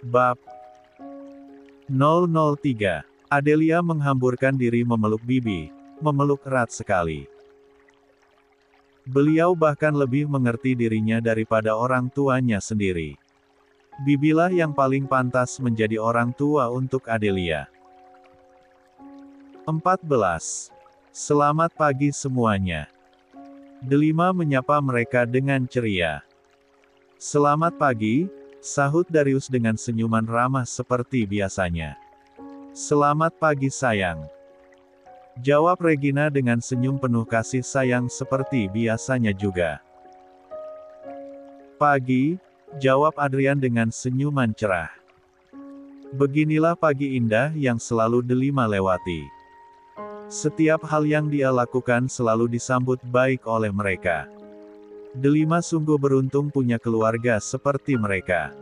Bab 003. Adelia menghamburkan diri memeluk Bibi, memeluk erat sekali. Beliau bahkan lebih mengerti dirinya daripada orang tuanya sendiri. Bibilah yang paling pantas menjadi orang tua untuk Adelia. 14. Selamat pagi semuanya. Delima menyapa mereka dengan ceria. Selamat pagi, sahut Darius dengan senyuman ramah seperti biasanya. Selamat pagi sayang. Jawab Regina dengan senyum penuh kasih sayang seperti biasanya juga. Pagi, jawab Adrian dengan senyuman cerah. Beginilah pagi indah yang selalu Delima lewati. Setiap hal yang dia lakukan selalu disambut baik oleh mereka. Delima sungguh beruntung punya keluarga seperti mereka.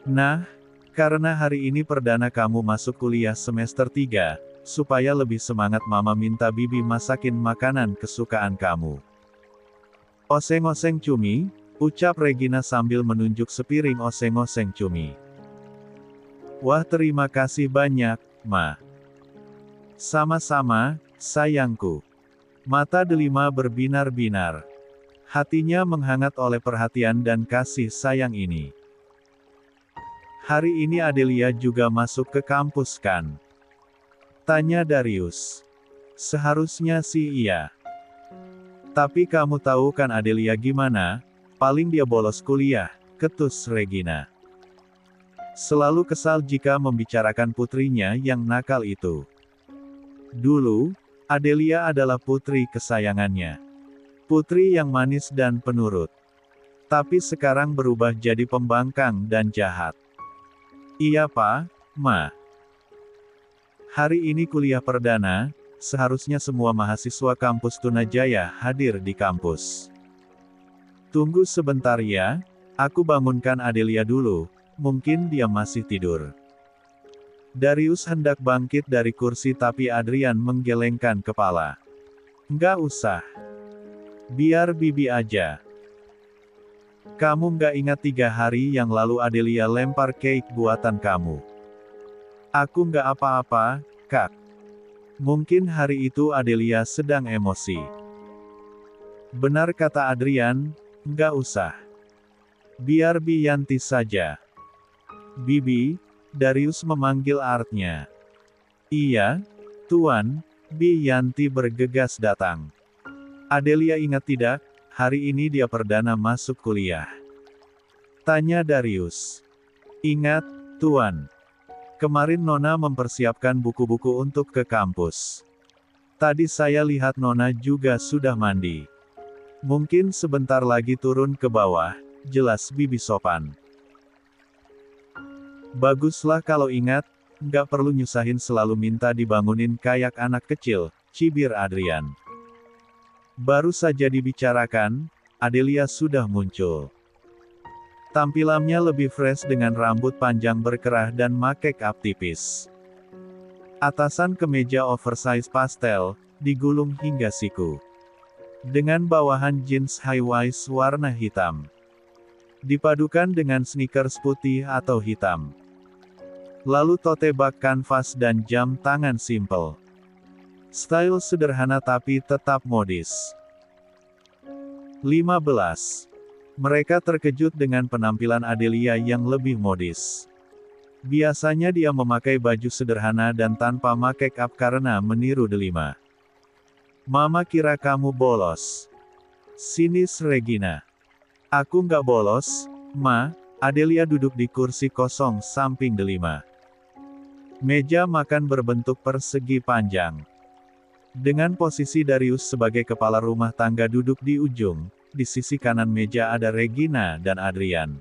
Nah, karena hari ini perdana kamu masuk kuliah semester 3, supaya lebih semangat mama minta Bibi masakin makanan kesukaan kamu. Oseng-oseng cumi, ucap Regina sambil menunjuk sepiring oseng-oseng cumi. Wah terima kasih banyak, Ma. Sama-sama, sayangku. Mata Delima berbinar-binar. Hatinya menghangat oleh perhatian dan kasih sayang ini. Hari ini Adelia juga masuk ke kampus kan? Tanya Darius. Seharusnya sih iya. Tapi kamu tahu kan Adelia gimana? Paling dia bolos kuliah, ketus Regina. Selalu kesal jika membicarakan putrinya yang nakal itu. Dulu, Adelia adalah putri kesayangannya. Putri yang manis dan penurut. Tapi sekarang berubah jadi pembangkang dan jahat. Iya Pak, Ma. Hari ini kuliah perdana, seharusnya semua mahasiswa kampus Tunajaya hadir di kampus. Tunggu sebentar ya, aku bangunkan Adelia dulu, mungkin dia masih tidur. Darius hendak bangkit dari kursi tapi Adrian menggelengkan kepala. Nggak usah. Biar Bibi aja. Kamu nggak ingat 3 hari yang lalu Adelia lempar cake buatan kamu? Aku nggak apa-apa, Kak. Mungkin hari itu Adelia sedang emosi. Benar kata Adrian, nggak usah. Biar Bi Yanti saja. Bibi, Darius memanggil artnya. Iya, Tuan, Bi Yanti bergegas datang. Adelia ingat tidak, hari ini dia perdana masuk kuliah. Tanya Darius. Ingat, Tuan. Kemarin Nona mempersiapkan buku-buku untuk ke kampus. Tadi saya lihat Nona juga sudah mandi. Mungkin sebentar lagi turun ke bawah, jelas Bibi sopan. Baguslah kalau ingat, nggak perlu nyusahin selalu minta dibangunin kayak anak kecil, cibir Adrian. Baru saja dibicarakan, Adelia sudah muncul. Tampilannya lebih fresh dengan rambut panjang berkerah dan make up tipis. Atasan kemeja oversize pastel, digulung hingga siku. Dengan bawahan jeans high-waist warna hitam. Dipadukan dengan sneakers putih atau hitam. Lalu tote bag kanvas dan jam tangan simple. Style sederhana tapi tetap modis. 15. Mereka terkejut dengan penampilan Adelia yang lebih modis. Biasanya dia memakai baju sederhana dan tanpa make up karena meniru Delima. Mama kira kamu bolos. Sinis Regina. Aku nggak bolos, Ma. Adelia duduk di kursi kosong samping Delima. Meja makan berbentuk persegi panjang. Dengan posisi Darius sebagai kepala rumah tangga duduk di ujung, di sisi kanan meja ada Regina dan Adrian.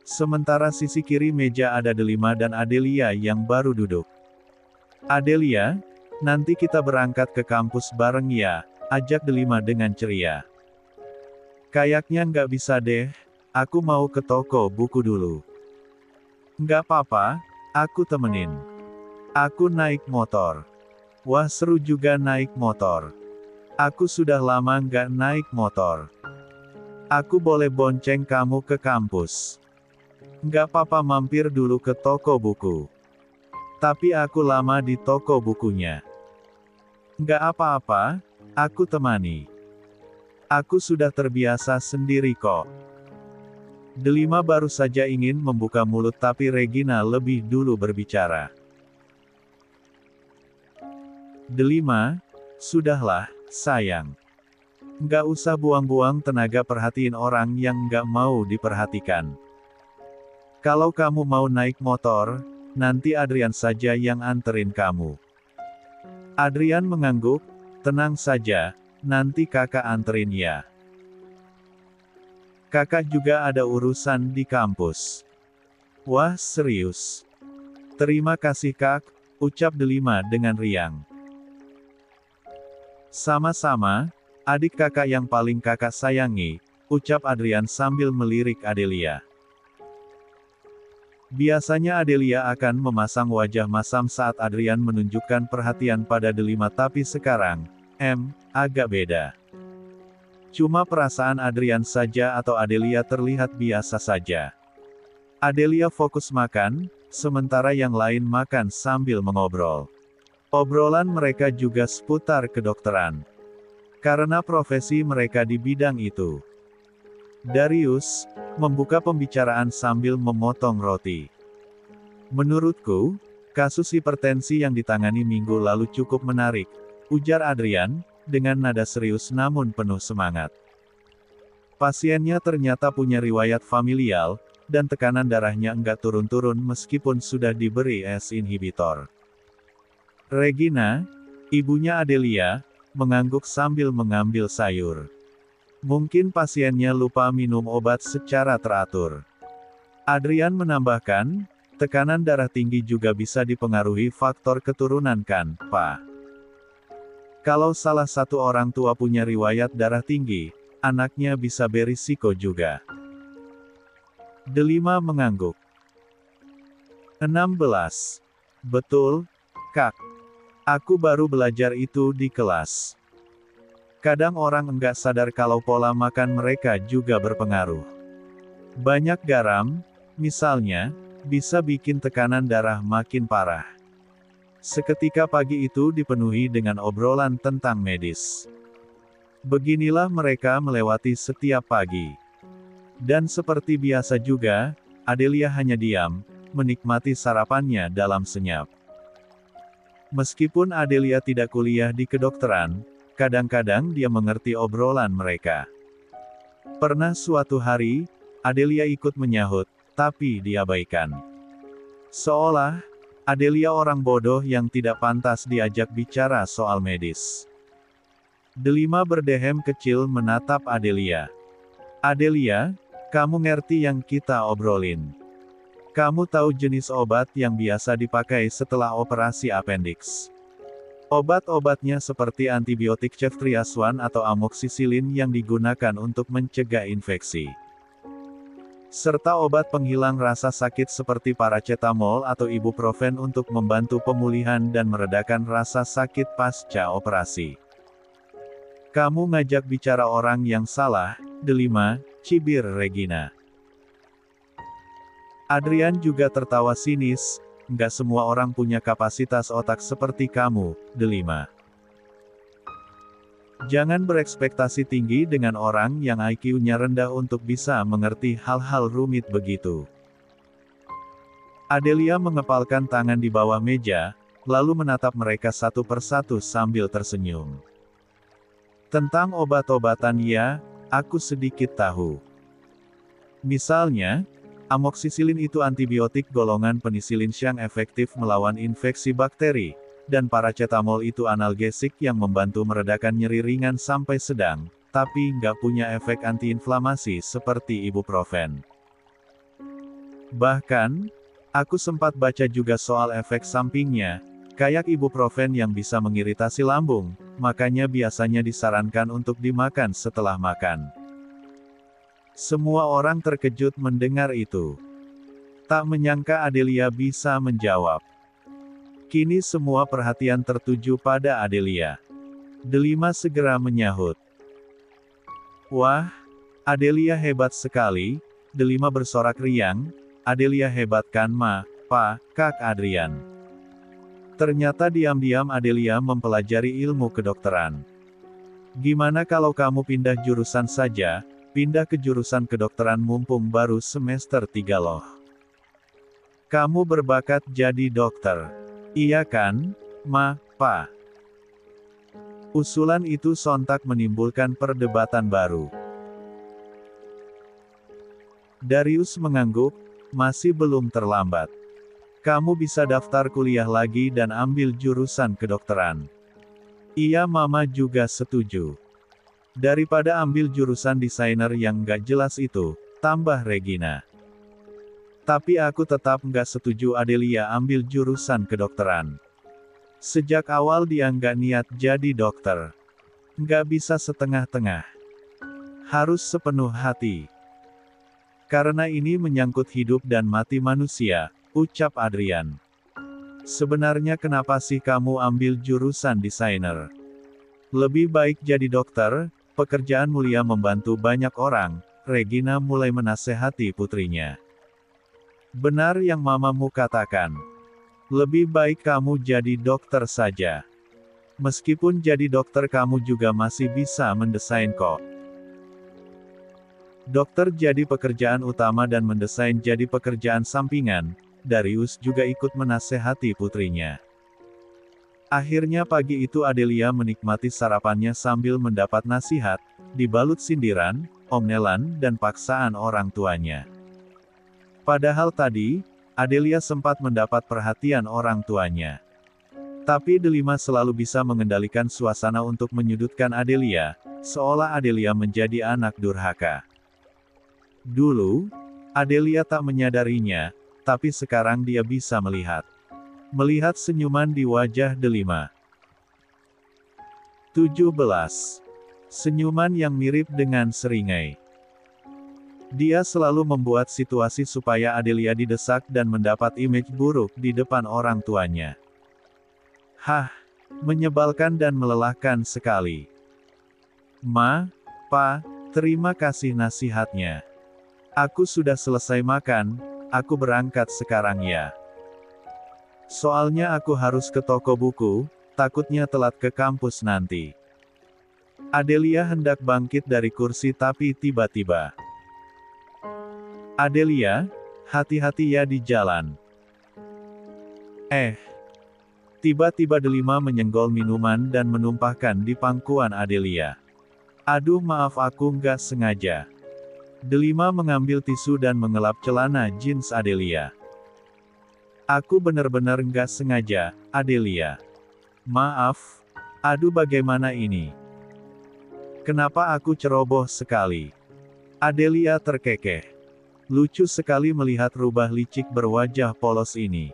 Sementara sisi kiri meja ada Delima dan Adelia yang baru duduk. Adelia, nanti kita berangkat ke kampus bareng ya, ajak Delima dengan ceria. Kayaknya nggak bisa deh, aku mau ke toko buku dulu. Nggak apa-apa, aku temenin. Aku naik motor. Wah seru juga naik motor. Aku sudah lama nggak naik motor. Aku boleh bonceng kamu ke kampus. Nggak apa-apa mampir dulu ke toko buku. Tapi aku lama di toko bukunya. Nggak apa-apa, aku temani. Aku sudah terbiasa sendiri kok. Delima baru saja ingin membuka mulut tapi Regina lebih dulu berbicara. Delima, sudahlah, sayang. Nggak usah buang-buang tenaga perhatiin orang yang nggak mau diperhatikan. Kalau kamu mau naik motor, nanti Adrian saja yang anterin kamu. Adrian mengangguk, tenang saja, nanti kakak anterin ya. Kakak juga ada urusan di kampus. Wah, serius? Terima kasih kak, ucap Delima dengan riang. Sama-sama, adik kakak yang paling kakak sayangi, ucap Adrian sambil melirik Adelia. Biasanya Adelia akan memasang wajah masam saat Adrian menunjukkan perhatian pada Delima tapi sekarang, agak beda. Cuma perasaan Adrian saja atau Adelia terlihat biasa saja. Adelia fokus makan, sementara yang lain makan sambil mengobrol. Obrolan mereka juga seputar kedokteran. Karena profesi mereka di bidang itu. Darius membuka pembicaraan sambil memotong roti. Menurutku, kasus hipertensi yang ditangani minggu lalu cukup menarik, ujar Adrian, dengan nada serius namun penuh semangat. Pasiennya ternyata punya riwayat familial, dan tekanan darahnya enggak turun-turun meskipun sudah diberi ACE inhibitor. Regina, ibunya Adelia, mengangguk sambil mengambil sayur. Mungkin pasiennya lupa minum obat secara teratur. Adrian menambahkan, tekanan darah tinggi juga bisa dipengaruhi faktor keturunan kan, Pak? Kalau salah satu orang tua punya riwayat darah tinggi, anaknya bisa berisiko juga. Delima mengangguk. 16. Betul, Kak. Aku baru belajar itu di kelas. Kadang orang enggak sadar kalau pola makan mereka juga berpengaruh. Banyak garam, misalnya, bisa bikin tekanan darah makin parah. Seketika pagi itu dipenuhi dengan obrolan tentang medis. Beginilah mereka melewati setiap pagi. Dan seperti biasa juga, Adelia hanya diam, menikmati sarapannya dalam senyap. Meskipun Adelia tidak kuliah di kedokteran, kadang-kadang dia mengerti obrolan mereka. Pernah suatu hari, Adelia ikut menyahut, tapi diabaikan. Seolah, Adelia orang bodoh yang tidak pantas diajak bicara soal medis. Delima berdehem kecil menatap Adelia. Adelia, kamu ngerti yang kita obrolin. Kamu tahu jenis obat yang biasa dipakai setelah operasi appendix. Obat-obatnya seperti antibiotik ceftriaxone atau amoksisilin yang digunakan untuk mencegah infeksi. Serta obat penghilang rasa sakit seperti paracetamol atau ibuprofen untuk membantu pemulihan dan meredakan rasa sakit pasca operasi. Kamu ngajak bicara orang yang salah, Delima, cibir Regina. Adrian juga tertawa sinis. Nggak semua orang punya kapasitas otak seperti kamu, Delima. Jangan berekspektasi tinggi dengan orang yang IQ-nya rendah untuk bisa mengerti hal-hal rumit begitu. Adelia mengepalkan tangan di bawah meja, lalu menatap mereka satu persatu sambil tersenyum. Tentang obat-obatan ya, aku sedikit tahu. Misalnya, amoksisilin itu antibiotik golongan penisilin yang efektif melawan infeksi bakteri, dan paracetamol itu analgesik yang membantu meredakan nyeri ringan sampai sedang, tapi nggak punya efek antiinflamasi seperti ibuprofen. Bahkan, aku sempat baca juga soal efek sampingnya, kayak ibuprofen yang bisa mengiritasi lambung, makanya biasanya disarankan untuk dimakan setelah makan. Semua orang terkejut mendengar itu. Tak menyangka Adelia bisa menjawab. Kini semua perhatian tertuju pada Adelia. Delima segera menyahut. Wah, Adelia hebat sekali, Delima bersorak riang. Adelia hebat kan Pa, Kak Adrian. Ternyata diam-diam Adelia mempelajari ilmu kedokteran. Gimana kalau kamu pindah jurusan saja, pindah ke jurusan kedokteran mumpung baru semester 3 loh. Kamu berbakat jadi dokter. Iya kan, Pa? Usulan itu sontak menimbulkan perdebatan baru. Darius mengangguk, masih belum terlambat. Kamu bisa daftar kuliah lagi dan ambil jurusan kedokteran. Iya, Mama juga setuju. Daripada ambil jurusan desainer yang gak jelas itu, tambah Regina. Tapi aku tetap nggak setuju Adelia ambil jurusan kedokteran. Sejak awal dia nggak niat jadi dokter. Nggak bisa setengah-tengah. Harus sepenuh hati. Karena ini menyangkut hidup dan mati manusia, ucap Adrian. Sebenarnya kenapa sih kamu ambil jurusan desainer? Lebih baik jadi dokter, pekerjaan mulia membantu banyak orang, Regina mulai menasehati putrinya. Benar yang mamamu katakan. Lebih baik kamu jadi dokter saja. Meskipun jadi dokter kamu juga masih bisa mendesain kok. Dokter jadi pekerjaan utama dan mendesain jadi pekerjaan sampingan, Darius juga ikut menasehati putrinya. Akhirnya pagi itu Adelia menikmati sarapannya sambil mendapat nasihat, dibalut sindiran, omelan, dan paksaan orang tuanya. Padahal tadi, Adelia sempat mendapat perhatian orang tuanya. Tapi Delima selalu bisa mengendalikan suasana untuk menyudutkan Adelia, seolah Adelia menjadi anak durhaka. Dulu, Adelia tak menyadarinya, tapi sekarang dia bisa melihat. Melihat senyuman di wajah Delima. 17. Senyuman yang mirip dengan seringai. Dia selalu membuat situasi supaya Adelia didesak dan mendapat image buruk di depan orang tuanya. Menyebalkan dan melelahkan sekali. Pa, terima kasih nasihatnya. Aku sudah selesai makan, aku berangkat sekarang ya. Soalnya aku harus ke toko buku, takutnya telat ke kampus nanti. Adelia hendak bangkit dari kursi tapi tiba-tiba. Adelia, hati-hati ya di jalan. Tiba-tiba Delima menyenggol minuman dan menumpahkan di pangkuan Adelia. Aduh maaf aku nggak sengaja. Delima mengambil tisu dan mengelap celana jeans Adelia. Aku benar-benar nggak sengaja, Adelia. Maaf. Aduh bagaimana ini? Kenapa aku ceroboh sekali? Adelia terkekeh. Lucu sekali melihat rubah licik berwajah polos ini.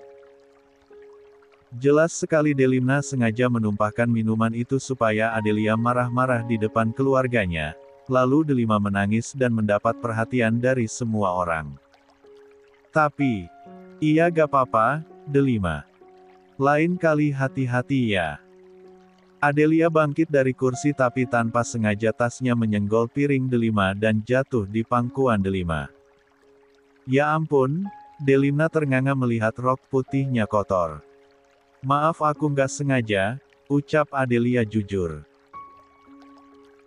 Jelas sekali Delima sengaja menumpahkan minuman itu supaya Adelia marah-marah di depan keluarganya, lalu Delima menangis dan mendapat perhatian dari semua orang. Tapi, iya gak apa-apa, Delima. Lain kali hati-hati ya. Adelia bangkit dari kursi tapi tanpa sengaja tasnya menyenggol piring Delima dan jatuh di pangkuan Delima. Ya ampun, Delima ternganga melihat rok putihnya kotor. Maaf aku nggak sengaja, ucap Adelia jujur.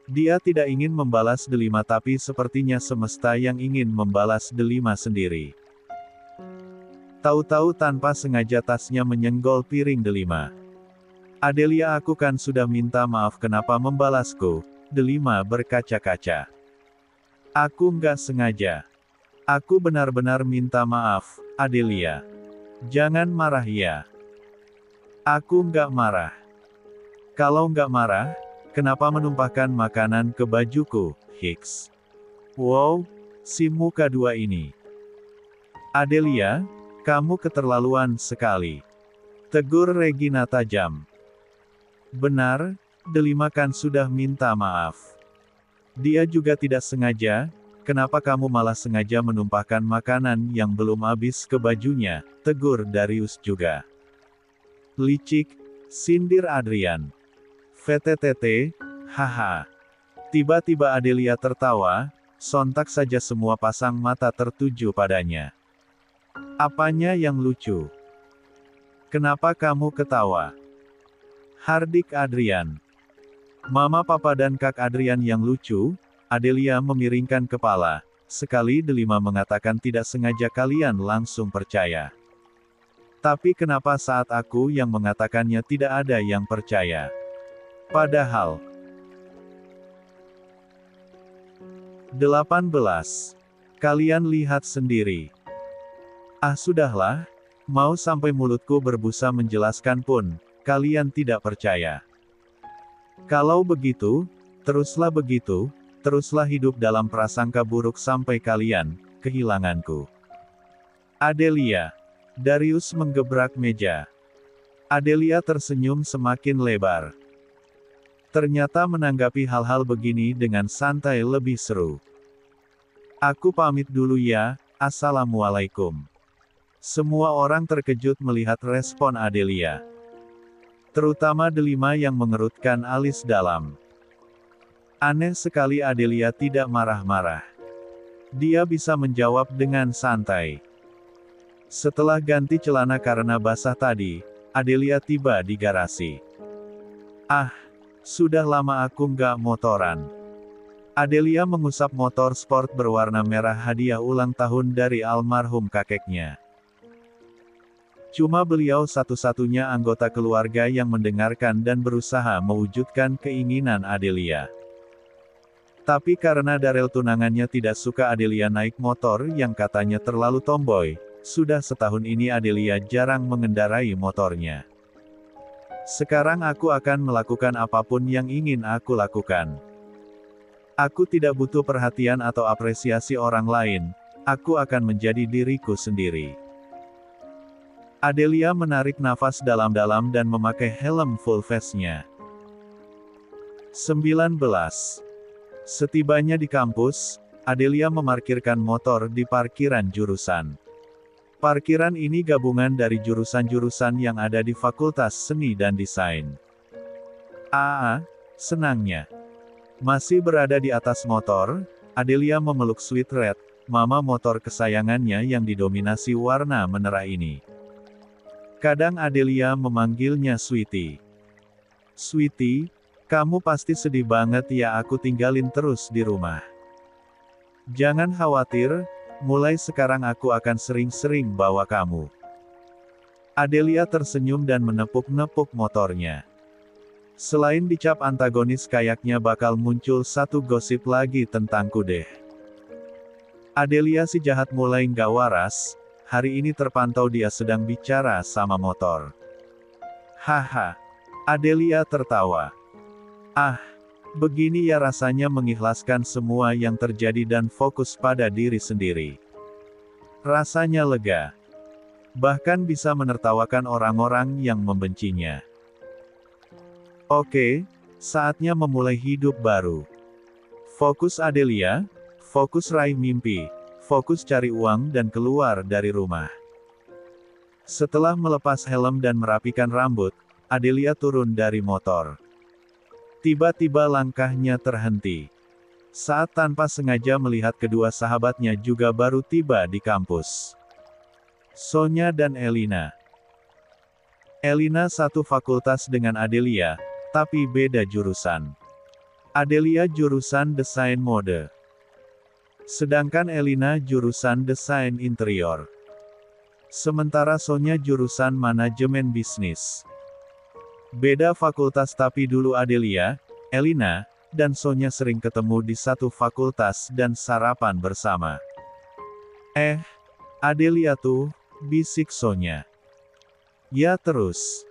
Dia tidak ingin membalas Delima tapi sepertinya semesta yang ingin membalas Delima sendiri. Tahu-tahu tanpa sengaja tasnya menyenggol piring Delima. Adelia aku kan sudah minta maaf kenapa membalasku, Delima berkaca-kaca. Aku nggak sengaja. Aku benar-benar minta maaf, Adelia. Jangan marah ya. Aku nggak marah. Kalau nggak marah, kenapa menumpahkan makanan ke bajuku, Hicks? Wow, si muka dua ini. Adelia, kamu keterlaluan sekali. Tegur Regina tajam. Benar, Delima kan sudah minta maaf. Dia juga tidak sengaja. Kenapa kamu malah sengaja menumpahkan makanan yang belum habis ke bajunya, tegur Darius juga. Licik, sindir Adrian. VTTT, haha. Tiba-tiba Adelia tertawa, sontak saja semua pasang mata tertuju padanya. Apanya yang lucu? Kenapa kamu ketawa? Hardik Adrian. Mama Papa dan Kak Adrian yang lucu? Adelia memiringkan kepala. Sekali Delima mengatakan tidak sengaja kalian langsung percaya. Tapi kenapa saat aku yang mengatakannya tidak ada yang percaya? Padahal 18. Kalian lihat sendiri. Ah sudahlah, mau sampai mulutku berbusa menjelaskan pun, kalian tidak percaya. Kalau begitu, teruslah hidup dalam prasangka buruk sampai kalian kehilanganku. Adelia. Darius menggebrak meja. Adelia tersenyum semakin lebar. Ternyata menanggapi hal-hal begini dengan santai lebih seru. Aku pamit dulu ya, assalamualaikum. Semua orang terkejut melihat respon Adelia. Terutama Delima yang mengerutkan alis dalam. Aneh sekali Adelia tidak marah-marah. Dia bisa menjawab dengan santai. Setelah ganti celana karena basah tadi, Adelia tiba di garasi. Ah, sudah lama aku nggak motoran. Adelia mengusap motor sport berwarna merah hadiah ulang tahun dari almarhum kakeknya. Cuma beliau satu-satunya anggota keluarga yang mendengarkan dan berusaha mewujudkan keinginan Adelia. Tapi karena Darel tunangannya tidak suka Adelia naik motor yang katanya terlalu tomboy, sudah setahun ini Adelia jarang mengendarai motornya. Sekarang aku akan melakukan apapun yang ingin aku lakukan. Aku tidak butuh perhatian atau apresiasi orang lain, aku akan menjadi diriku sendiri. Adelia menarik nafas dalam-dalam dan memakai helm full face-nya. 19. Setibanya di kampus, Adelia memarkirkan motor di parkiran jurusan. Parkiran ini gabungan dari jurusan-jurusan yang ada di Fakultas Seni dan Desain. Senangnya. Masih berada di atas motor, Adelia memeluk Sweet Red, mama motor kesayangannya yang didominasi warna menerah ini. Kadang Adelia memanggilnya Sweetie. Sweetie, kamu pasti sedih banget ya aku tinggalin terus di rumah. Jangan khawatir, mulai sekarang aku akan sering-sering bawa kamu. Adelia tersenyum dan menepuk-nepuk motornya. Selain dicap antagonis kayaknya bakal muncul satu gosip lagi tentangku deh. Adelia si jahat mulai nggak waras, hari ini terpantau dia sedang bicara sama motor. Haha. Adelia tertawa. Ah, begini ya rasanya mengikhlaskan semua yang terjadi dan fokus pada diri sendiri. Rasanya lega. Bahkan bisa menertawakan orang-orang yang membencinya. Oke, saatnya memulai hidup baru. Fokus Adelia, fokus raih mimpi, fokus cari uang dan keluar dari rumah. Setelah melepas helm dan merapikan rambut, Adelia turun dari motor. Tiba-tiba langkahnya terhenti. Saat tanpa sengaja melihat kedua sahabatnya juga baru tiba di kampus. Sonya dan Elina. Elina satu fakultas dengan Adelia, tapi beda jurusan. Adelia jurusan desain mode. Sedangkan Elina jurusan desain interior. Sementara Sonya jurusan manajemen bisnis. Beda fakultas tapi dulu Adelia, Elina, dan Sonya sering ketemu di satu fakultas dan sarapan bersama. Adelia tuh, bisik Sonya. Ya terus.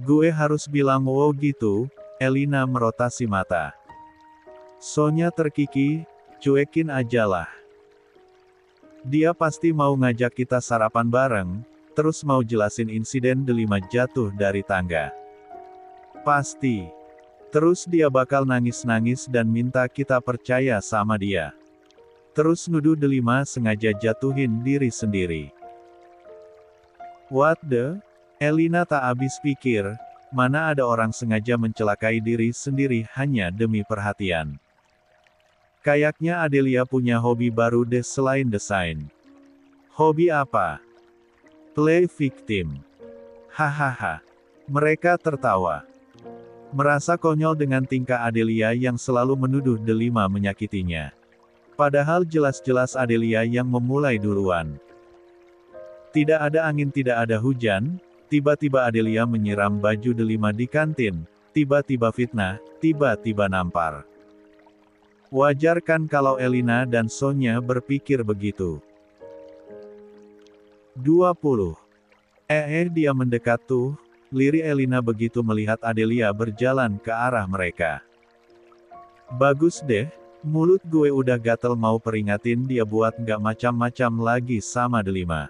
Gue harus bilang wow gitu, Elina merotasi mata. Sonya terkikih, cuekin ajalah. Dia pasti mau ngajak kita sarapan bareng, terus mau jelasin insiden Delima jatuh dari tangga. Pasti. Terus dia bakal nangis-nangis dan minta kita percaya sama dia. Terus nuduh Delima sengaja jatuhin diri sendiri. What the? Elina tak habis pikir, mana ada orang sengaja mencelakai diri sendiri hanya demi perhatian. Kayaknya Adelia punya hobi baru deh selain desain. Hobi apa? Play victim. Hahaha. Mereka tertawa. Merasa konyol dengan tingkah Adelia yang selalu menuduh Delima menyakitinya. Padahal jelas-jelas Adelia yang memulai duluan. Tidak ada angin, tidak ada hujan, tiba-tiba Adelia menyiram baju Delima di kantin, tiba-tiba fitnah, tiba-tiba nampar. Wajar kan kalau Elina dan Sonya berpikir begitu. 20. Dia mendekat tuh, lirik Elina begitu melihat Adelia berjalan ke arah mereka. Bagus deh, mulut gue udah gatel mau peringatin dia buat nggak macam-macam lagi sama Delima.